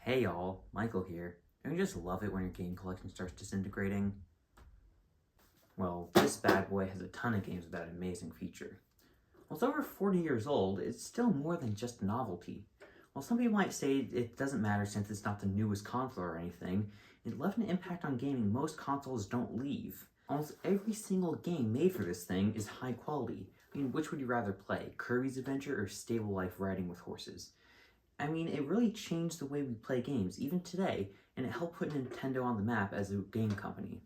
Hey y'all, Michael here. Don't you just love it when your game collection starts disintegrating? Well, this bad boy has a ton of games with that amazing feature. While it's over 40 years old, it's still more than just novelty. While some people might say it doesn't matter since it's not the newest console or anything, it left an impact on gaming most consoles don't leave. Almost every single game made for this thing is high quality. Which would you rather play, Kirby's Adventure or Stable Life Riding with Horses? It really changed the way we play games, even today, and it helped put Nintendo on the map as a game company.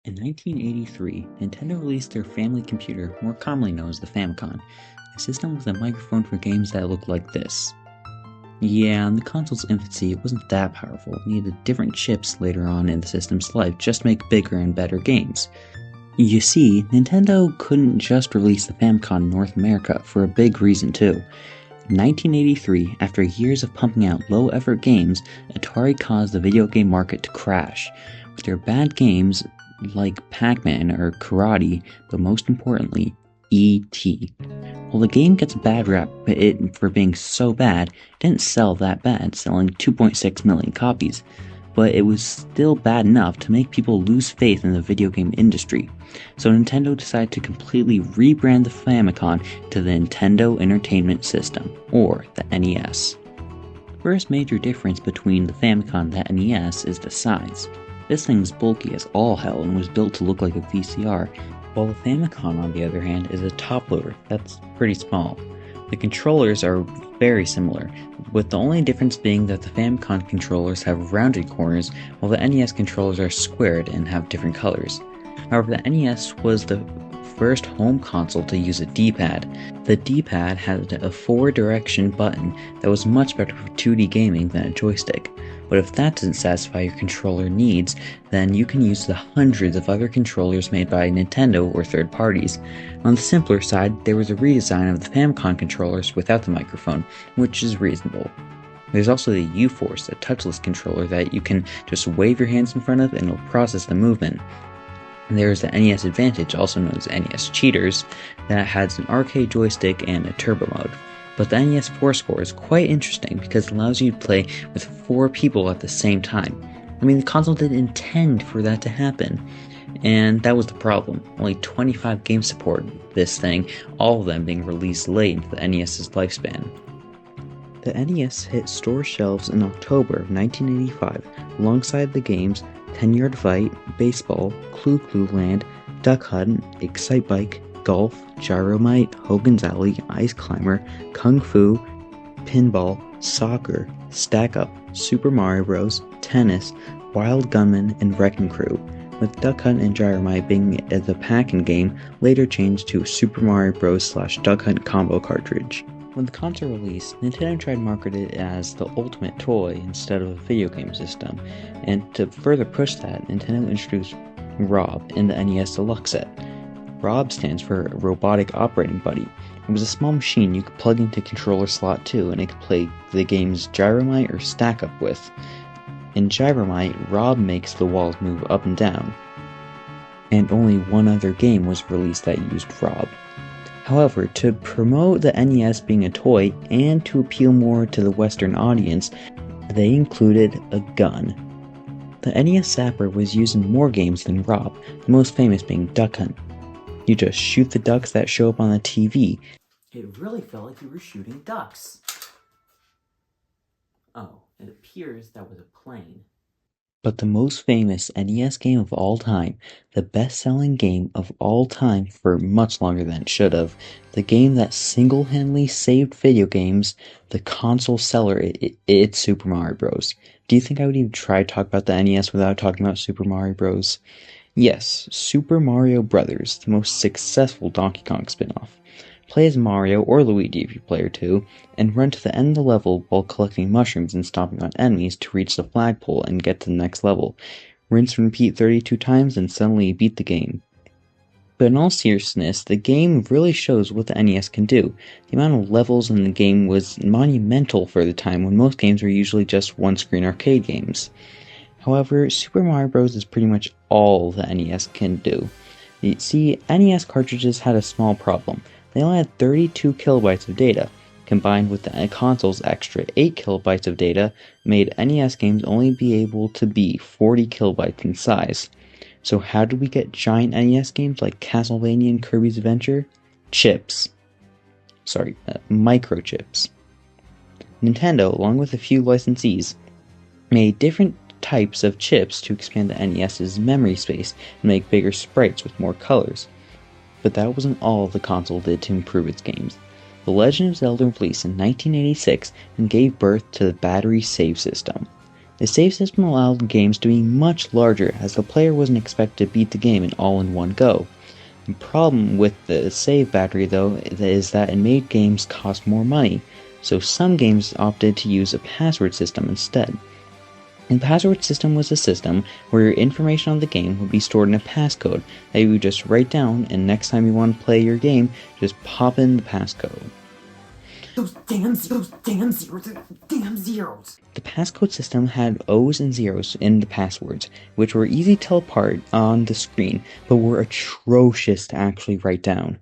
In 1983, Nintendo released their family computer, more commonly known as the Famicom, a system with a microphone for games that looked like this. Yeah, in the console's infancy, it wasn't that powerful. It needed different chips later on in the system's life just to make bigger and better games. You see, Nintendo couldn't just release the Famicom in North America for a big reason too. In 1983, after years of pumping out low-effort games, Atari caused the video game market to crash. With their bad games like Pac-Man or Karate, but most importantly, E.T. While the game gets a bad rap for being so bad, it didn't sell that bad, selling 2.6 million copies. But it was still bad enough to make people lose faith in the video game industry. So Nintendo decided to completely rebrand the Famicom to the Nintendo Entertainment System, or the NES. The first major difference between the Famicom and the NES is the size. This thing's bulky as all hell and was built to look like a VCR, while the Famicom, on the other hand, is a top loader that's pretty small. The controllers are very similar, with the only difference being that the Famicom controllers have rounded corners, while the NES controllers are squared and have different colors. However, the NES was the first home console to use a D-pad. The D-pad had a 4-direction button that was much better for 2D gaming than a joystick. But if that doesn't satisfy your controller needs, then you can use the hundreds of other controllers made by Nintendo or third parties. On the simpler side, there was a redesign of the Famicom controllers without the microphone, which is reasonable. There's also the U-Force, a touchless controller that you can just wave your hands in front of and it'll process the movement. And there's the NES Advantage, also known as NES Cheaters, that has an arcade joystick and a turbo mode. But the NES 4-score is quite interesting because it allows you to play with 4 people at the same time. The console didn't intend for that to happen, and that was the problem. Only 25 games support this thing, all of them being released late into the NES's lifespan. The NES hit store shelves in October of 1985 alongside the games 10-Yard Fight, Baseball, Clue Clue Land, Duck Hunt, Excite Bike, Golf, Gyromite, Hogan's Alley, Ice Climber, Kung Fu, Pinball, Soccer, Stack Up, Super Mario Bros., Tennis, Wild Gunman, and Wrecking Crew, with Duck Hunt and Gyromite being the pack-in game later changed to Super Mario Bros. / Duck Hunt combo cartridge. When the console released, Nintendo tried to market it as the ultimate toy instead of a video game system, and to further push that, Nintendo introduced ROB in the NES Deluxe set. ROB stands for Robotic Operating Buddy. It was a small machine you could plug into controller slot 2 and it could play the games Gyromite or Stack Up with. In Gyromite, ROB makes the walls move up and down, and only one other game was released that used ROB. However, to promote the NES being a toy and to appeal more to the Western audience, they included a gun. The NES Zapper was used in more games than ROB, the most famous being Duck Hunt. You just shoot the ducks that show up on the TV. It really felt like you were shooting ducks. Oh, it appears that was a plane. But the most famous NES game of all time, the best-selling game of all time for much longer than it should have, the game that single-handedly saved video games, the console seller, it's Super Mario Bros. Do you think I would even try to talk about the NES without talking about Super Mario Bros? Yes, Super Mario Bros., the most successful Donkey Kong spin-off. Play as Mario or Luigi if you player 2, and run to the end of the level while collecting mushrooms and stomping on enemies to reach the flagpole and get to the next level. Rinse and repeat 32 times and suddenly you beat the game. But in all seriousness, the game really shows what the NES can do. The amount of levels in the game was monumental for the time when most games were usually just one-screen arcade games. However, Super Mario Bros. Is pretty much all the NES can do. You see, NES cartridges had a small problem. They only had 32 kilobytes of data. combined with the console's extra 8 kilobytes of data, made NES games only be able to be 40 kilobytes in size. So how did we get giant NES games like Castlevania and Kirby's Adventure? Chips. Microchips. Nintendo, along with a few licensees, made different types of chips to expand the NES's memory space and make bigger sprites with more colors. But that wasn't all the console did to improve its games. The Legend of Zelda released in 1986 and gave birth to the battery save system. The save system allowed games to be much larger, as the player wasn't expected to beat the game all in one go. The problem with the save battery, though, is that it made games cost more money, so some games opted to use a password system instead. The password system was a system where your information on the game would be stored in a passcode that you would just write down, and next time you want to play your game, just pop in the passcode. Those damn zeros, damn zeros. The passcode system had O's and zeros in the passwords, which were easy to tell apart on the screen, but were atrocious to actually write down.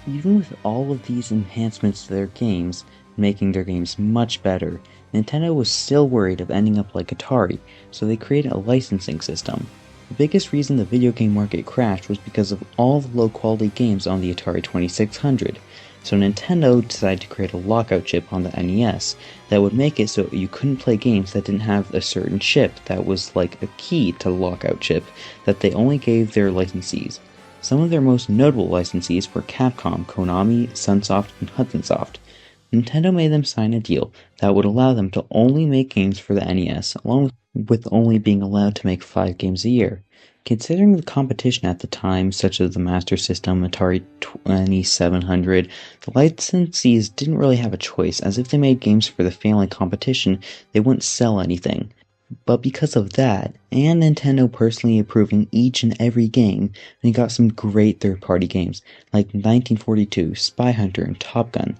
Even with all of these enhancements to their games, making their games much better, Nintendo was still worried of ending up like Atari, so they created a licensing system. The biggest reason the video game market crashed was because of all the low-quality games on the Atari 2600, so Nintendo decided to create a lockout chip on the NES that would make it so you couldn't play games that didn't have a certain chip that was like a key to the lockout chip that they only gave their licensees. Some of their most notable licensees were Capcom, Konami, Sunsoft, and Hudson Soft. Nintendo made them sign a deal that would allow them to only make games for the NES, along with only being allowed to make 5 games a year. Considering the competition at the time, such as the Master System, Atari 2700, the licensees didn't really have a choice, as if they made games for the failing competition, they wouldn't sell anything. But because of that, and Nintendo personally approving each and every game, they got some great third-party games, like 1942, Spy Hunter, and Top Gun.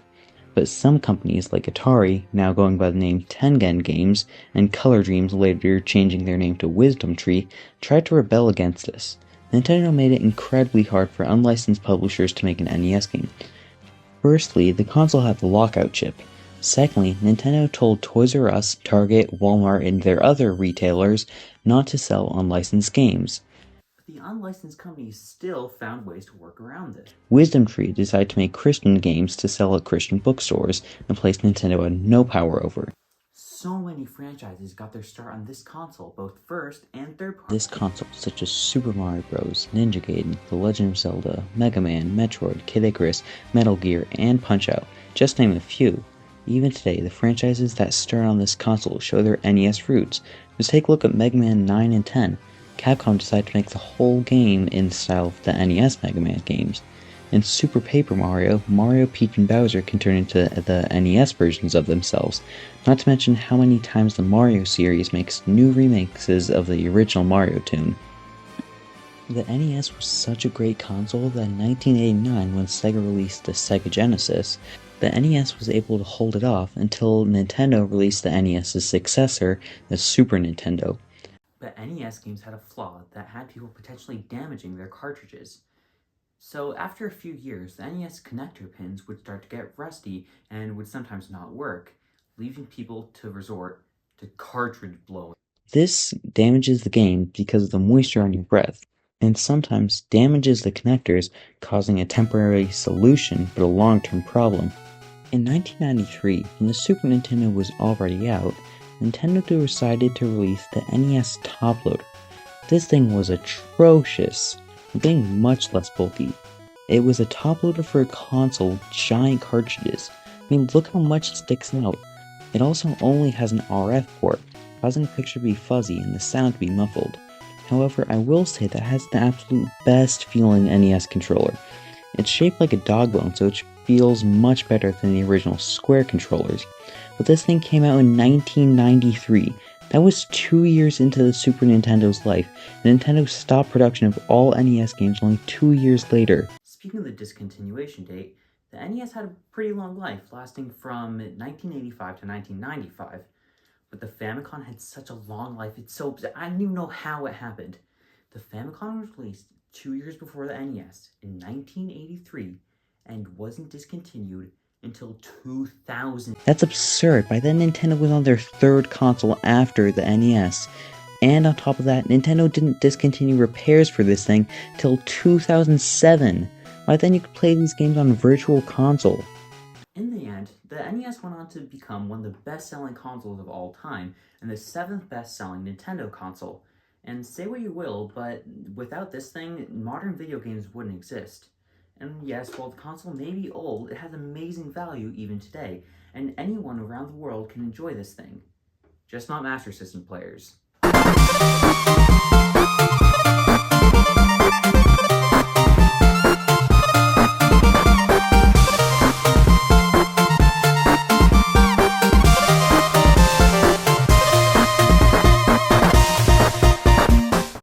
But some companies like Atari, now going by the name Tengen Games, and Color Dreams later changing their name to Wisdom Tree, tried to rebel against this. Nintendo made it incredibly hard for unlicensed publishers to make an NES game. Firstly, the console had the lockout chip. Secondly, Nintendo told Toys R Us, Target, Walmart, and their other retailers not to sell unlicensed games. The unlicensed companies still found ways to work around this. Wisdom Tree decided to make Christian games to sell at Christian bookstores, a place Nintendo had no power over. So many franchises got their start on this console, both first and third party. This console, such as Super Mario Bros., Ninja Gaiden, The Legend of Zelda, Mega Man, Metroid, Kid Icarus, Metal Gear, and Punch-Out!, just to name a few. Even today, the franchises that start on this console show their NES roots. Just take a look at Mega Man 9 and 10. Capcom decided to make the whole game in the style of the NES Mega Man games. In Super Paper Mario, Mario, Peach, and Bowser can turn into the NES versions of themselves, not to mention how many times the Mario series makes new remixes of the original Mario tune. The NES was such a great console that in 1989, when Sega released the Sega Genesis, the NES was able to hold it off until Nintendo released the NES's successor, the Super Nintendo. But NES games had a flaw that had people potentially damaging their cartridges. So after a few years, the NES connector pins would start to get rusty and would sometimes not work, leaving people to resort to cartridge blowing. This damages the game because of the moisture on your breath, and sometimes damages the connectors, causing a temporary solution but a long-term problem. In 1993, when the Super Nintendo was already out, Nintendo decided to release the NES Top Loader. This thing was atrocious, being much less bulky. It was a top loader for a console with giant cartridges. I mean, look how much it sticks out. It also only has an RF port, causing the picture to be fuzzy and the sound to be muffled. However, I will say that it has the absolute best feeling NES controller. It's shaped like a dog bone, so it feels much better than the original Square controllers. But this thing came out in 1993. That was 2 years into the Super Nintendo's life, and Nintendo stopped production of all NES games only 2 years later. Speaking of the discontinuation date, the NES had a pretty long life, lasting from 1985 to 1995. But the Famicom had such a long life, I don't even know how it happened. The Famicom was released 2 years before the NES, in 1983, and wasn't discontinued until 2000. That's absurd. By then, Nintendo was on their third console after the NES. And on top of that, Nintendo didn't discontinue repairs for this thing till 2007. By then, you could play these games on Virtual Console. In the end, the NES went on to become one of the best-selling consoles of all time, and the 7th best-selling Nintendo console. And say what you will, but without this thing, modern video games wouldn't exist. And yes, while the console may be old, it has amazing value even today, and anyone around the world can enjoy this thing. Just not Master System players.